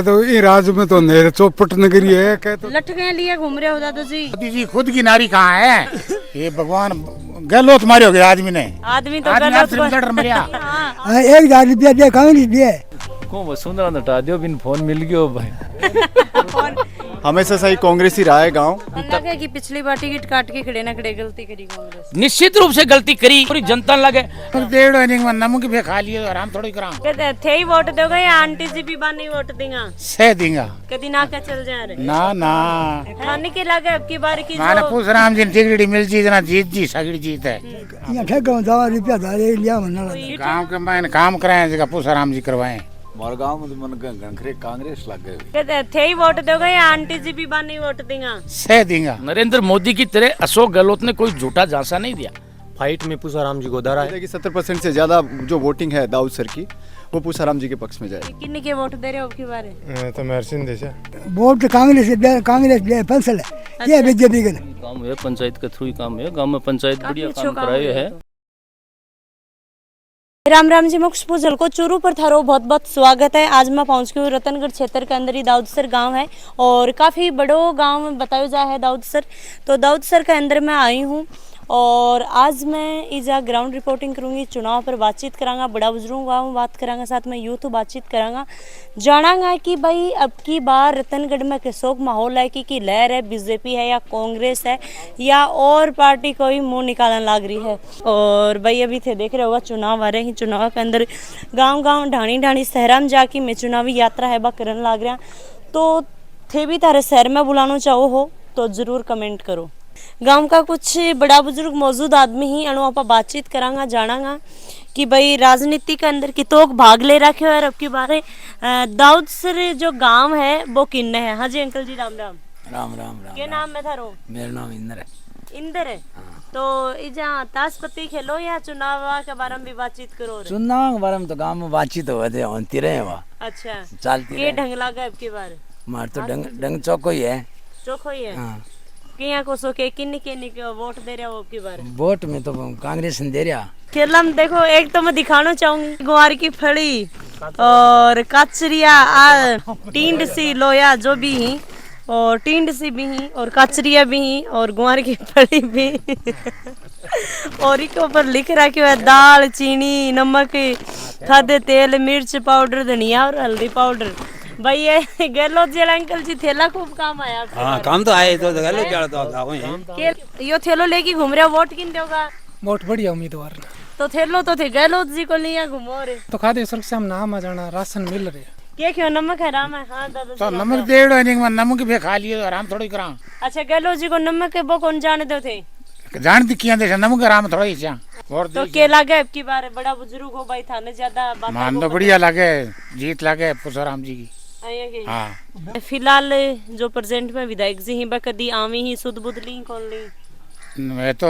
तो ये राज्य में तो अंधेरे चौपट नगरी है कह तो लटके लिए घूम रहे हो दादा जी। मोदी जी खुद की नारी कहाँ है? ये भगवान गलोत मारे हो गए आदमी ने। आदमी तो आदमी गलत आपसे लड़ मरिया। हाँ। 1000 रुपया दे कांग्रेस दे को वसुंधरा नटा दियो बिन फोन मिल गयो भाई। हमेशा सही कांग्रेस ही रहा है गांव। लगे कि पिछली बार टिकट काट के खड़े ना खड़े गलती करी कांग्रेस। निश्चित रूप से गलती करी पूरी जनता लगे। डेढ़ महीने में नमक भी खा लिए और हम थोड़ी करा कहते थे ही वोट दोगे या आंटी जी भी बानी वोट देंगा सह देंगा कदी ना का चल जा रहे ना ना खाने के लगे अब की बार की माने जो पूछ राम जी टिकड़ी मिल जी जना जीत जी सगड़ी जीत है। यहाँ ठेका 10 रुपया धारे लिया मनना गांव के मैंने काम कराए जगह पूछ राम जी करवाए। हमारे गांव में तो मन घंखरे कांग्रेस लग गए। कहते थे ही वोट दोगे या आंटी जी भी बानी वोट देंगा सह देंगा। नरेंद्र मोदी की तरह अशोक गहलोत ने कोई झूठा झांसा नहीं दिया। फाइट में पूसाराम जी को धरा है कि 70% से ज्यादा जो वोटिंग है दाऊद सर की वो पूसाराम जी के पक्ष में जाएगी। किन्नी के वोट दे रहे हो अब की बार? तो महर्षि देश वोट कांग्रेस दे फैसला ये बीजेपी का काम है पंचायत के थ्रू ही काम है। गांव में पंचायत बढ़िया अच्छा काम काम कराए है। है। राम राम जी मोक्ष पूजल को चूरू पर थारो बहुत बहुत स्वागत है। आज मैं पहुंच गई हूँ रतनगढ़ क्षेत्र के अंदर ही दाऊदसर गांव है और काफ़ी बड़ो गांव बताया जा है दाऊदसर। तो दाऊदसर के अंदर मैं आई हूँ और आज मैं इजा ग्राउंड रिपोर्टिंग करूँगी। चुनाव पर बातचीत करांगा, बड़ा बुजुर्गों गाँव बात करांगा, साथ में यूथ बातचीत करांगा, जानांगा कि भाई अब की बार रतनगढ़ में कैसोक माहौल है कि लहर है, बीजेपी है या कांग्रेस है या और पार्टी कोई मुंह निकालने लग रही है। और भाई अभी थे देख रहे होगा चुनाव आ रहे हैं, चुनाव के अंदर गाँव गाँव ढाणी ढाणी शहरा में जाके मैं चुनावी यात्रा है बा करन लग रहा। तो थे भी तारे शहर में बुलाना चाहो हो तो ज़रूर कमेंट करो। गांव का कुछ बड़ा बुजुर्ग मौजूद आदमी ही अनु आप बातचीत करांगा, जानांगा कि भाई राजनीति के अंदर कितोक भाग ले रखे हो और अब की बारे दाऊदसर जो गांव है वो किन्ने है। हाँ जी अंकल जी राम राम। राम राम राम। क्या नाम है थारो? मेरा नाम इंद्र है। इंदर है। तो इजा ताशपत्ती खेलो या चुनाव के बारे में भी बातचीत करो? चुनाव के बारे में तो गांव में बातचीत होती रहे वहाँ। अच्छा चलती ये ढंग लगा अब की बार? मार तो डंग चौको ही है। चोखो ही है। हाँ। किया को सो के किन्नी के वोट दे रहे हो अब की बार? वोट में तो कांग्रेस ने दे रहा। खेला में देखो एक तो मैं दिखाना चाहूंगी ग्वार की फड़ी और कचरिया टींड सी लोया जो भी ही और टींड सी भी ही और कचरिया भी ही और ग्वार की फड़ी भी और इसके ऊपर लिख रखा है दाल चीनी नमक खादे तेल मिर्च पाउडर धनिया और हल्दी पाउडर। भाई ये गहलोत जी अंकल जी थैला खूब काम आया। हाँ काम तो आए तो गहलोत जी तो यो थैलो लेके घूम रहे हो, वोट किन दोगा? वोट बढ़िया उम्मीदवार तो थैलो तो थे गहलोत जी को लिया घूमो रे तो खाद्य सुरक्षा में नाम आ जाना राशन मिल रहे क्या क्यों नमक है राम है? हाँ दादा तो जी, नमक डेढ़ महीने में नमक भी खा लिए और हम थोड़ी करा। अच्छा गहलोत जी को नमक के वो कौन जाने दो थे? जानती किया दे नमक राम थोड़ा ही चा और तो के लागे अब की बार बड़ा बुजुर्ग हो भाई थाने ज्यादा बात मान तो बढ़िया लगे जीत लगे पूसाराम जी की। हाँ फिलहाल जो प्रेजेंट में विधायक जी ही कदी आवी ही सुध बुध ली कौन ली? मैं तो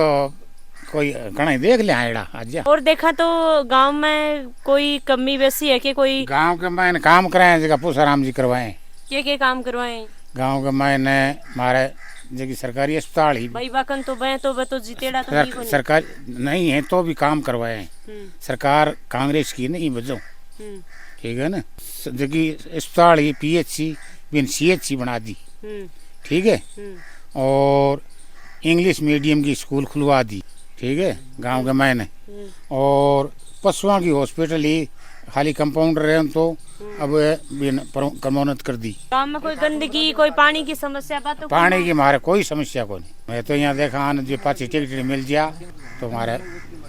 कोई कहीं देख लिया एड़ा आज। और देखा तो गांव में कोई कमी वैसी है कि कोई गांव के मैंने काम कराए जगह पूसाराम जी करवाए। के काम करवाए? गांव के मैंने हमारे जगह सरकारी अस्पताल ही भाई बाकन तो बे तो जीतेड़ा तो नहीं कोनी। सरकार नहीं है तो भी काम करवाए। सरकार कांग्रेस की नहीं बजो ठीक है ना। जगह अस्पताल ही PHC बिन CHC बना दी ठीक है। और इंग्लिश मीडियम की स्कूल खुलवा दी ठीक है गांव के मैंने। और पशुओं की हॉस्पिटल ही खाली कंपाउंडर रहे तो अब कमोनत कर दी। गांव में कोई गंदगी कोई पानी की समस्या बात तो पानी की हमारे कोई समस्या को नहीं। मैं तो यहाँ देखा आने जो 5 टिकट मिल गया तो हमारे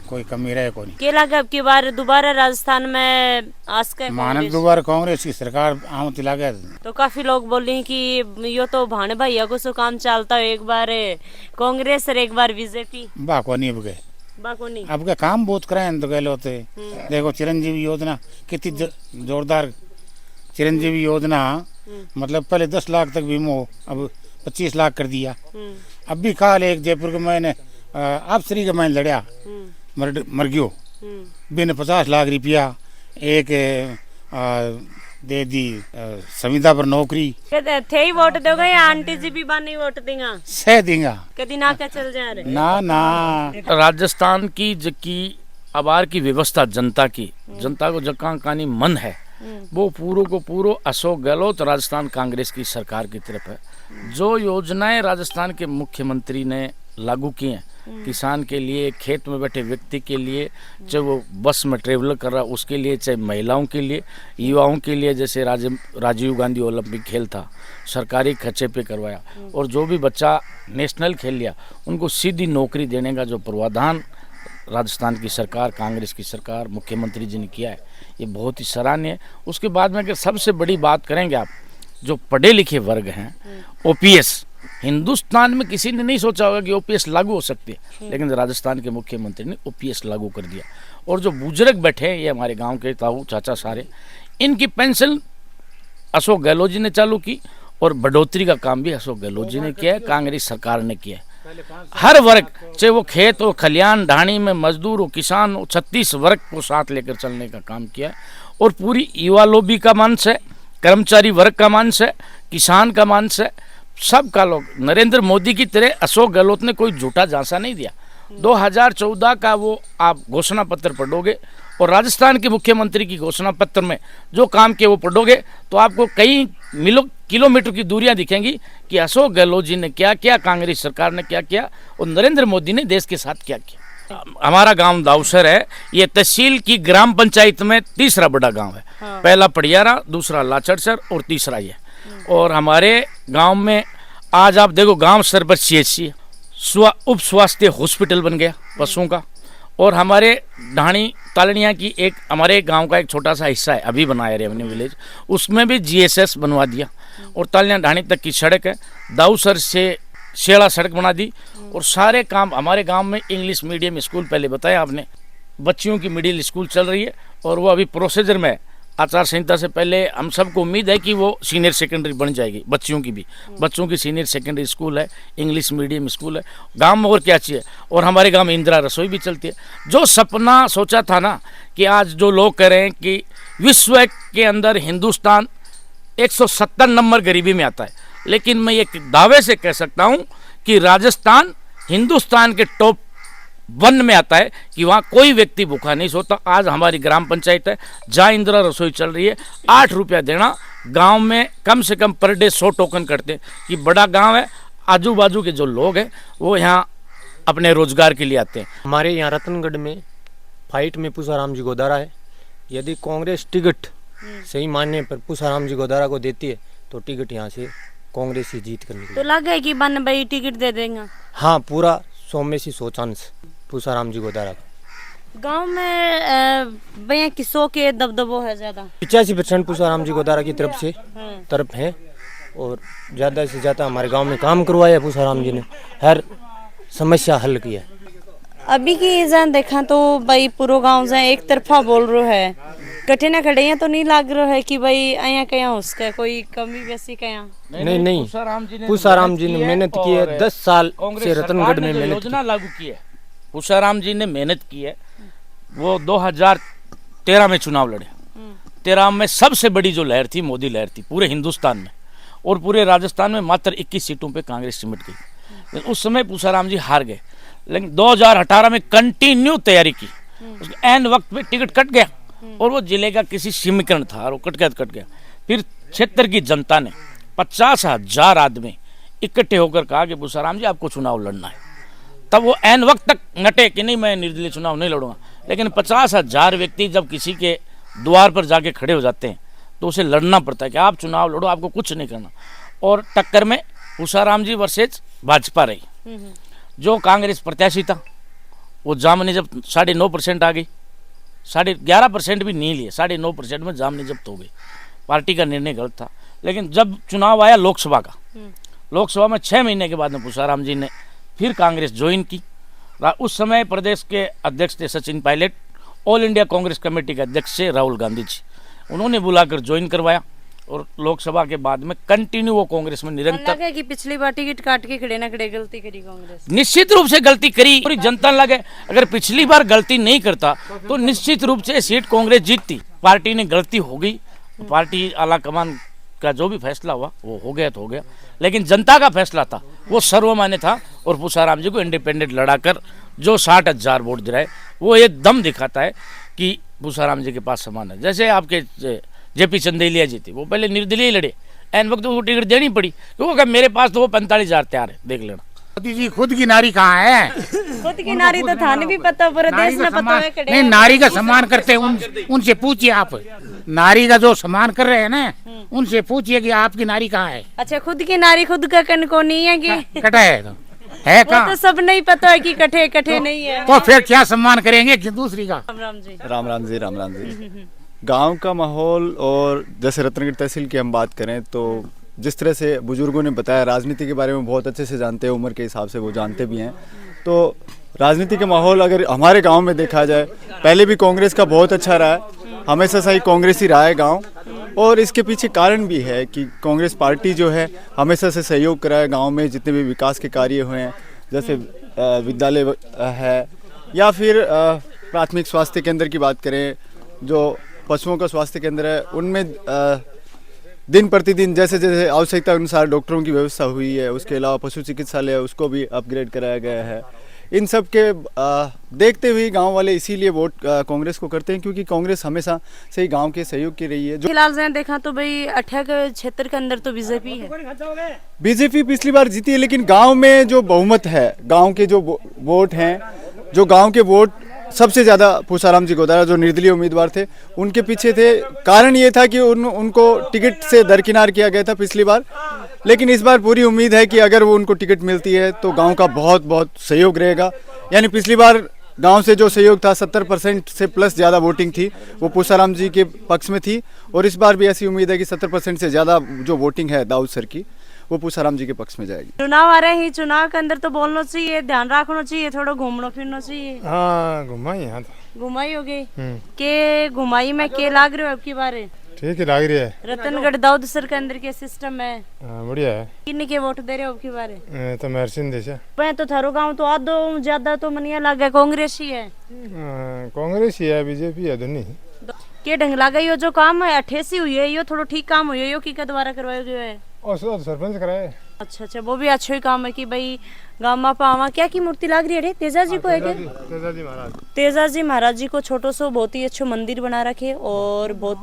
कोई कमी रहे को नहीं। के लगे अब की बार दोबारा राजस्थान में आज के मानव दोबारा कांग्रेस की सरकार आमती लगे तो काफी लोग बोले कि यो तो भाने भैया को सो काम चलता है एक बार कांग्रेस और एक बार बीजेपी बाको नहीं अब गए बाकोनी अब के काम बहुत कराए तो गहलोत देखो चिरंजीवी योजना कितनी जोरदार चिरंजीवी योजना मतलब पहले 10 लाख तक बीमा अब 25 लाख कर दिया। अब भी काल एक जयपुर के मैंने अफसरी के मैंने लड़िया मर गयो बिन 50 लाख रुपया एक दे दी संविदा पर नौकरी। थे ही वोट दोगे या आंटी जी भी बानी वोट देंगा? सह देंगा कदी ना का चल जा रहे ना ना। राजस्थान की जकी आबार की व्यवस्था जनता की जनता को जका कानी मन है वो पूरो को पूरो अशोक गहलोत राजस्थान कांग्रेस की सरकार की तरफ है। जो योजनाएं राजस्थान के मुख्यमंत्री ने लागू की हैं किसान के लिए, खेत में बैठे व्यक्ति के लिए, चाहे वो बस में ट्रेवल कर रहा उसके लिए, चाहे महिलाओं के लिए, युवाओं के लिए, जैसे राजीव गांधी ओलंपिक खेल था सरकारी खर्चे पे करवाया, और जो भी बच्चा नेशनल खेल लिया उनको सीधी नौकरी देने का जो प्रावधान राजस्थान की सरकार, कांग्रेस की सरकार, मुख्यमंत्री जी ने किया है, ये बहुत ही सराहनीय है। उसके बाद में अगर सबसे बड़ी बात करेंगे आप, जो पढ़े लिखे वर्ग हैं, ओपीएस, हिंदुस्तान में किसी ने नहीं सोचा होगा कि ओपीएस लागू हो सकती है, लेकिन राजस्थान के मुख्यमंत्री ने ओपीएस लागू कर दिया। और जो बुजुर्ग बैठे हैं, ये हमारे गांव के ताऊ चाचा सारे, इनकी पेंशन अशोक गहलोत जी ने चालू की, और बढ़ोतरी का काम भी अशोक गहलोत जी ने किया है, कांग्रेस सरकार ने किया है। हर वर्ग, चाहे वो खेत हो, खलियान ढाणी में मजदूर हो, किसान हो, 36 वर्ग को साथ लेकर चलने का काम किया है। और पूरी युवा लोबी का मंच है, कर्मचारी वर्ग का मंच है, किसान का मंच है, सबका लोग। नरेंद्र मोदी की तरह अशोक गहलोत ने कोई झूठा झांसा नहीं दिया। 2014 का वो आप घोषणा पत्र पढ़ोगे और राजस्थान के मुख्यमंत्री की घोषणा पत्र में जो काम किए वो पढ़ोगे तो आपको कई किलोमीटर की दूरियां दिखेंगी कि अशोक गहलोत जी ने क्या किया, कांग्रेस सरकार ने क्या किया, और नरेंद्र मोदी ने देश के साथ क्या किया। हमारा गांव दाऊसर है, ये तहसील की ग्राम पंचायत में तीसरा बड़ा गांव है। पहला पड़ियारा, दूसरा लाचड़सर और तीसरा ये। और हमारे गांव में आज आप देखो गांव स्तर पर CHC, उप स्वास्थ्य हॉस्पिटल बन गया पशुओं का। और हमारे ढाणी तालनिया की एक हमारे गांव का एक छोटा सा हिस्सा है, अभी बनाया रेवन्यू विलेज, उसमें भी GSS बनवा दिया। और तालनिया ढाणी तक की सड़क है, दाऊसर से शेड़ा सड़क बना दी। और सारे काम हमारे गांव में इंग्लिश मीडियम स्कूल, पहले बताया आपने, बच्चियों की मिडिल स्कूल चल रही है और वो अभी प्रोसीजर में है। आचार संहिता से पहले हम सबको उम्मीद है कि वो सीनियर सेकेंडरी बन जाएगी, बच्चियों की भी, बच्चों की सीनियर सेकेंडरी स्कूल है, इंग्लिश मीडियम स्कूल है गांव में। और क्या चाहिए। और हमारे गांव में इंदिरा रसोई भी चलती है। जो सपना सोचा था ना कि आज जो लोग कह रहे हैं कि विश्व के अंदर हिंदुस्तान 170 नंबर गरीबी में आता है, लेकिन मैं ये दावे से कह सकता हूँ कि राजस्थान हिंदुस्तान के टॉप 1 में आता है कि वहाँ कोई व्यक्ति भूखा नहीं सोता। आज हमारी ग्राम पंचायत है जहाँ इंदिरा रसोई चल रही है, 8 रुपया देना, गांव में कम से कम पर डे 100 टोकन करते हैं कि बड़ा गांव है, आजू बाजू के जो लोग हैं वो यहाँ अपने रोजगार के लिए आते हैं। हमारे यहाँ रतनगढ़ में फाइट में पूसाराम जी गोदारा है। यदि कांग्रेस टिकट सही मानने पर पूसाराम जी गोदारा को देती है तो टिकट यहाँ से कांग्रेस ही जीत करनी। तो लग है कि बन भाई टिकट दे देंगे। हाँ, पूरा 100 में से 100 चांस पूसाराम जी गोदारा का। गांव में भैया किसों के दबदबो है ज्यादा? 85% पूसाराम जी गोदारा की तरफ है और ज़्यादा से ज़्यादा हमारे गांव में काम करवाया पूसाराम जी ने, हर समस्या हल किया। अभी की जान देखा तो भाई पूरा गांव से एक तरफा बोल रहा है, कटे ना खड़े तो नहीं लग रहा है कि भाई अया कया उसका कोई कमी वैसी कया नहीं। पूसाराम जी ने मेहनत की है, 10 साल से रतनगढ़ में मेहनत योजना लागू की है। पूसाराम जी ने मेहनत की है। वो 2013 में चुनाव लड़े, 13 में सबसे बड़ी जो लहर थी मोदी लहर थी पूरे हिंदुस्तान में, और पूरे राजस्थान में मात्र 21 सीटों पे कांग्रेस सिमट गई। उस समय पूसाराम जी हार गए, लेकिन 2018 में कंटिन्यू तैयारी की, उसके एन वक्त पे टिकट कट गया और वो जिले का किसी समीकरण था और वो कट गया। फिर क्षेत्र की जनता ने 50,000 आदमी इकट्ठे होकर कहा कि पूसाराम जी आपको चुनाव लड़ना है। तब वो एन वक्त तक नटे कि नहीं मैं निर्दलीय चुनाव नहीं लड़ूंगा, लेकिन 50,000 व्यक्ति जब किसी के द्वार पर जाके खड़े हो जाते हैं तो उसे लड़ना पड़ता है कि आप चुनाव लड़ो, आपको कुछ नहीं करना। और टक्कर में पूसाराम जी वर्सेज भाजपा रही। जो कांग्रेस प्रत्याशी था वो जामनी जब 9.5% आ गई, 11.5% भी नहीं लिए, 9.5% में जामनी जब्त हो गई। पार्टी का निर्णय गलत था। लेकिन जब चुनाव आया लोकसभा का, लोकसभा में 6 महीने के बाद में पूसाराम जी ने फिर कांग्रेस ज्वाइन की। उस समय प्रदेश के अध्यक्ष थे Sachin Pilot, all India Congress committee के अध्यक्ष थे राहुल गांधी जी, उन्होंने बुलाकर ज्वाइन करवाया और लोकसभा के बाद में कंटिन्यू वो कांग्रेस में निरंतर। लगे कि पिछली बार टिकट काट के खड़े ना खड़े गलती करी कांग्रेस, निश्चित रूप से गलती करी। पूरी जनता लगे अगर पिछली बार गलती नहीं करता तो निश्चित रूप से सीट कांग्रेस जीतती। पार्टी ने गलती हो गई, पार्टी आला कमान का जो भी फैसला हुआ वो हो गया तो हो गया, लेकिन जनता का फैसला था वो सर्वमान्य था। और पूसाराम जी को इंडिपेंडेंट लड़ाकर जो 60,000 वोट दिलाए वो एक दम दिखाता है कि पूसाराम जी के पास समान है। जैसे आपके जेपी चंदेलिया जी थे, वो पहले निर्दलीय लड़े, एन वक्त वो टिकट देनी पड़ी, तो वो मेरे पास तो वो 45,000 तैयार है, देख लेना। मोदी जी खुद की नारी कहाँ है? खुद की नारी तो थाने भी पता, पूरे देश में पता है खड़े नहीं, नारी का सम्मान करते हैं, उनसे पूछिए आप, नारी का जो सम्मान कर रहे हैं ना, उनसे पूछिए कि आपकी नारी कहाँ है। अच्छा, खुद की नारी खुद का कन को नहीं है कि कटा है तो है वो कहाँ? तो सब नहीं पता है कि कठे कठे नहीं है। तो फिर क्या सम्मान करेंगे कि दूसरी का? राम राम जी। राम राम जी, राम राम जी। गांव का माहौल, और जैसे रतनगढ़ तहसील की हम बात करें तो जिस तरह से बुजुर्गों ने बताया, राजनीति के बारे में बहुत अच्छे से जानते हैं, उम्र के हिसाब से वो जानते भी हैं। तो राजनीति का माहौल अगर हमारे गांव में देखा जाए, पहले भी कांग्रेस का बहुत अच्छा रहा है, हमेशा से ही कांग्रेस ही रहा है गांव, और इसके पीछे कारण भी है कि कांग्रेस पार्टी जो है हमेशा से सहयोग करा है गाँव में, जितने भी विकास के कार्य हुए हैं, जैसे विद्यालय है या फिर प्राथमिक स्वास्थ्य केंद्र की बात करें, जो पशुओं का स्वास्थ्य केंद्र है, उनमें दिन प्रतिदिन जैसे जैसे आवश्यकता अनुसार डॉक्टरों की व्यवस्था हुई है। उसके अलावा पशु चिकित्सालय है, उसको भी अपग्रेड कराया गया है। इन सब के देखते हुए गांव वाले इसीलिए वोट कांग्रेस को करते हैं, क्योंकि कांग्रेस हमेशा से ही गांव के सहयोग की रही है। जो फिलहाल से देखा तो भाई 18 क्षेत्र के अंदर तो बीजेपी है। बीजेपी पिछली बार जीती है, लेकिन गांव में जो बहुमत है, गांव के जो वोट हैं, जो गांव के वोट सबसे ज़्यादा पूसाराम जी गोदारा जो निर्दलीय उम्मीदवार थे उनके पीछे थे। कारण ये था कि उनको टिकट से दरकिनार किया गया था पिछली बार, लेकिन इस बार पूरी उम्मीद है कि अगर वो उनको टिकट मिलती है तो गांव का बहुत बहुत सहयोग रहेगा। यानी पिछली बार गांव से जो सहयोग था 70% से प्लस ज़्यादा वोटिंग थी वो पूसाराम जी के पक्ष में थी, और इस बार भी ऐसी उम्मीद है कि 70% से ज़्यादा जो वोटिंग है दाऊद सर की वो पूसाराम जी के पक्ष में जाएगी। चुनाव आ रहे हैं, चुनाव के अंदर तो बोलना चाहिए, ध्यान रखना चाहिए, थोड़ा घूमना फिरना चाहिए। हाँ घुमाई यहाँ घुमाई हो गई के घुमाई में के लाग रहे हो आपकी बारे? ठीक ही लग रही है। रतनगढ़ दाऊद सर के अंदर के सिस्टम है, बढ़िया है। किन्नी के वोट दे रहे हो आपकी बारे? तो महरसिन देश है। मैं तो थारो गाँव तो आधो ज्यादा तो मनिया लागे कांग्रेस ही है। कांग्रेस ही है, बीजेपी है दोनों। के ढंग लागा यो जो काम है 88 हुई है, यो थोड़ा ठीक काम हुई है, यो की का द्वारा करवाया गया है? और सरपंच कराए। अच्छा अच्छा, वो भी अच्छा ही काम है कि भाई गाँव में पावा। क्या की मूर्ति लाग रही है? तेजा जी को है क्या? तेजा जी महाराज। तेजा जी महाराज जी को छोटो सो बहुत ही अच्छो मंदिर बना रखे, और बहुत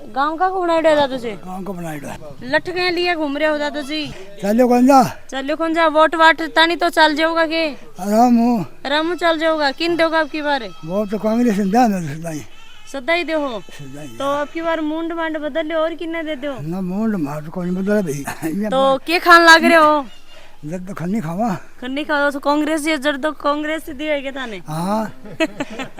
गांव का को बनाया दादू जी? गांव को बनाया लठ के लिए घूम रहे हो दादू जी? चलो कौन जा, चलो कौन जा, वोट वाट तानी तो चल जाओगा के? आराम चल जाओगा। किन दोगा आपकी बार? वो तो कांग्रेस सदाई दे हो तो आपकी बार मुंड मांड बदल ले, और किन्ने दे दो ना मुंड मार को नहीं बदला भाई। तो के खान लाग रहे हो? जब तो खन्नी खावा, खन्नी खाओ तो कांग्रेस ये जड़ तो कांग्रेस से दिए के थाने। हां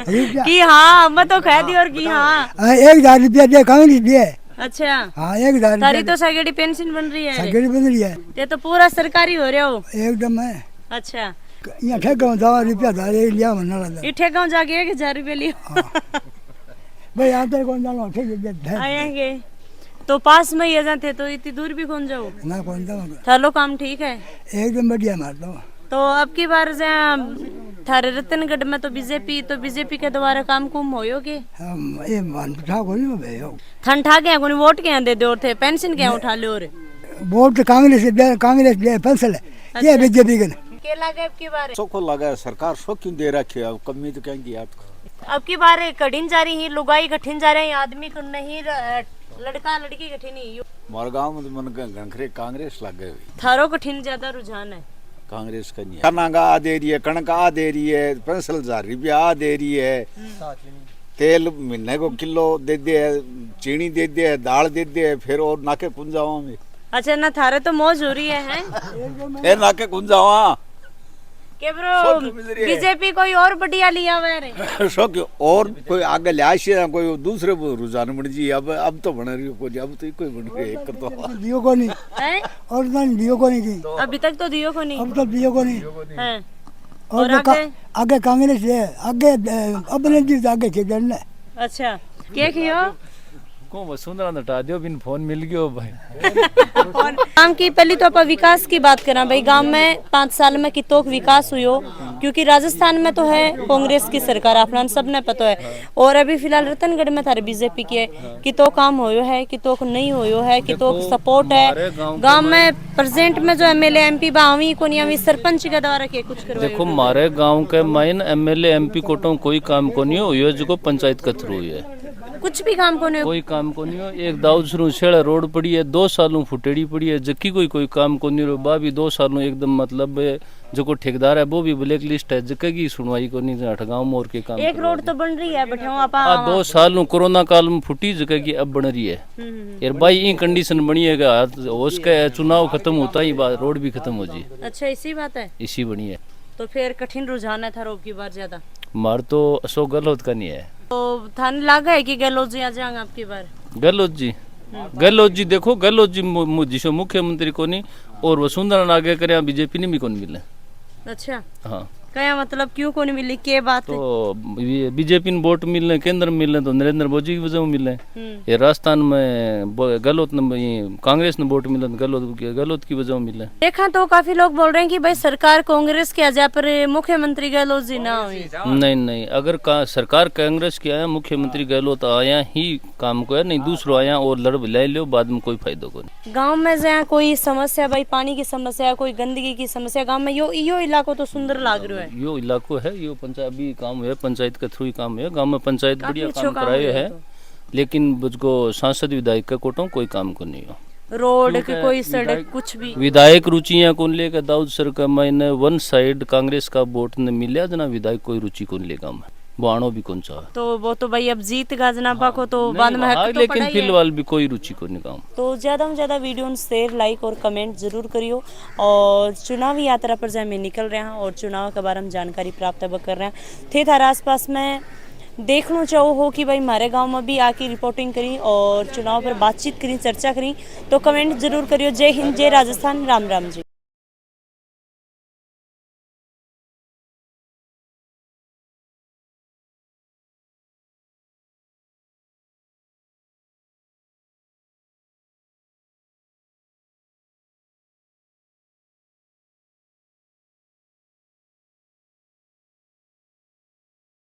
की हां मैं तो कह दी, और की हां 1000 रुपया दे कांग्रेस दे। अच्छा हां 1000 तारी तो सगड़ी पेंशन बन रही है? सगड़ी बन रही है, ये तो पूरा सरकारी हो रहे हो एकदम है। अच्छा, यहाँ ठेका 10 रुपया धारे लिया मना लगा, ये ठेका जाके 1000 रुपया लिया भाई आता कौन जानो ठेके आएंगे तो पास में ये जाते तो इतनी दूर भी कौन जाओ ना, कौन जाओ। चलो काम ठीक है, एकदम बढ़िया मार दो। तो अब की बार थारे रतनगढ़ में तो बीजेपी के द्वारा काम कुम होयोगे? हम ये मान उठा को नहीं भाई, थन ठा के कोनी वोट के दे दो थे, पेंशन के उठा ले, और वोट तो कांग्रेस दे फसल है ये बीजेपी के लागे अब की बार? सो लगा सरकार सो क्यों दे रखी है, अब कमी तो कहेंगी आपको। अब की बार कठिन जा रही है, लुगाई कठिन जा रहे हैं, आदमी को नहीं, लड़का लड़की कठिन ही। हमारे गाँव में तो मन घनखरे कांग्रेस लग गए, थारो कठिन ज्यादा रुझान है कांग्रेस का नहीं। कनागा आ दे रही है, कणक आ दे रही है, 50,000 रुपया आ दे रही है, तेल महीने को किलो दे दे, चीनी दे दे, दाल दे दे, फिर और नाके कुंजावा में। अच्छा ना, थारे तो मौज हो रही है फिर नाके कुंजावा के ब्रो, बीजेपी कोई और बढ़िया लिया हुआ है शो क्यों, और कोई आगे लिहाशी ना कोई दूसरे रुझान बन जी। अब तो बन रही हो कोई, अब तो कोई बन रही है तो दियो को नहीं है, और ना दियो को नहीं की, अभी तक तो दियो को नहीं, अब तो दियो को नहीं है। और आगे कांग्रेस है, आगे अपने जीत आगे के जन। अच्छा क्या कियो को वसुंधरा नटा दियो, बिन फोन मिल गयो भाई। गांव की पहली तो अपन विकास की बात करा भाई, गांव में 5 साल में कितोक विकास हुयो, क्योंकि राजस्थान में तो है कांग्रेस की सरकार, अपना सबने पता है, और अभी फिलहाल रतनगढ़ में थारे बीजेपी की है, कितो काम होयो है, कितोक नहीं होयो है, कितोक सपोर्ट है। गांव में प्रेजेंट में जो एमएलए एमपी बावी को नहीं, सरपंच के द्वारा के कुछ करो। देखो मारे गांव के माइन एमएलए एमपी कोटों कोई काम को नहीं हुई जो पंचायत के थ्रू हुई है, कुछ भी काम को नहीं कोई काम को नहीं हो। एक दाऊद सरू शेड़ा रोड पड़ी है 2 सालों फुटेड़ी पड़ी है, जबकि कोई काम को नहीं हो। बा भी 2 सालों एकदम मतलब जो को ठेकेदार है वो भी ब्लैक लिस्ट है, जगह की सुनवाई को नहीं गाँव मोर के काम। एक रोड तो बन रही है बैठे 2 सालों कोरोना काल में फुटी जगह की अब बन रही है यार भाई। ये कंडीशन बनी है उसका चुनाव खत्म होता ही बात रोड भी खत्म हो जी। अच्छा इसी बात है, इसी बनी है। तो फिर कठिन रुझान है था रोब की बार ज्यादा। मार तो अशोक गहलोत का नहीं है। तो थाने लागा है कि गहलोत जी आ जाएंगे आपकी बार। गहलोत जी देखो, गहलोत जी जिसो मुख्यमंत्री को नहीं और वसुंधरा आगे करे बीजेपी ने भी कौन मिले। अच्छा हाँ क्या मतलब क्यों को नहीं मिली के बात है? तो बीजेपी ने वोट मिलने, केंद्र में मिलने तो नरेंद्र मोदी की वजह में मिले। ये राजस्थान में गहलोत ने कांग्रेस ने वोट मिले गहलोत की वजह में मिले। देखा तो काफी लोग बोल रहे हैं कि भाई सरकार कांग्रेस की आ जाए पर मुख्यमंत्री गहलोत जी ना हुई। नहीं, अगर सरकार कांग्रेस की आया मुख्यमंत्री गहलोत आया ही काम को है, नहीं दूसरो आया और लड़ भिलाई लो बाद में कोई फायदा को नहीं। गाँव में जहाँ कोई समस्या भाई पानी की समस्या, कोई गंदगी की समस्या गाँव में यो इलाको तो सुंदर लाग रहा है। यो इलाको है, यो पंचायत भी काम है, पंचायत के थ्रू ही काम है। गांव में पंचायत बढ़िया अच्छा काम कराए है, लेकिन मुझको सांसद विधायक का कोटों कोई काम को नहीं हो। रोड की कोई सड़क कुछ भी विधायक रुचियां कौन लेकर दाऊद सर का मैंने वन साइड कांग्रेस का वोट ने मिला जना विधायक कोई रुचि कौन लेगा मैं बाणो भी कौन चाह। तो वो तो भाई अब जीत गाजना को तो बाद में हक तो लेकिन फिलहाल भी कोई रुचि को नहीं काम। तो ज़्यादा से ज़्यादा वीडियो शेयर लाइक और कमेंट जरूर करियो। और चुनावी यात्रा पर जहाँ में निकल रहे हैं और चुनाव के बारे में जानकारी प्राप्त कर रहे हैं थे थार आसपास में देखना चाहो हो कि भाई हमारे गांव में भी आके रिपोर्टिंग करी और चुनाव पर बातचीत करी, चर्चा करी, तो कमेंट जरूर करियो। जय हिंद, जय राजस्थान, राम राम जी।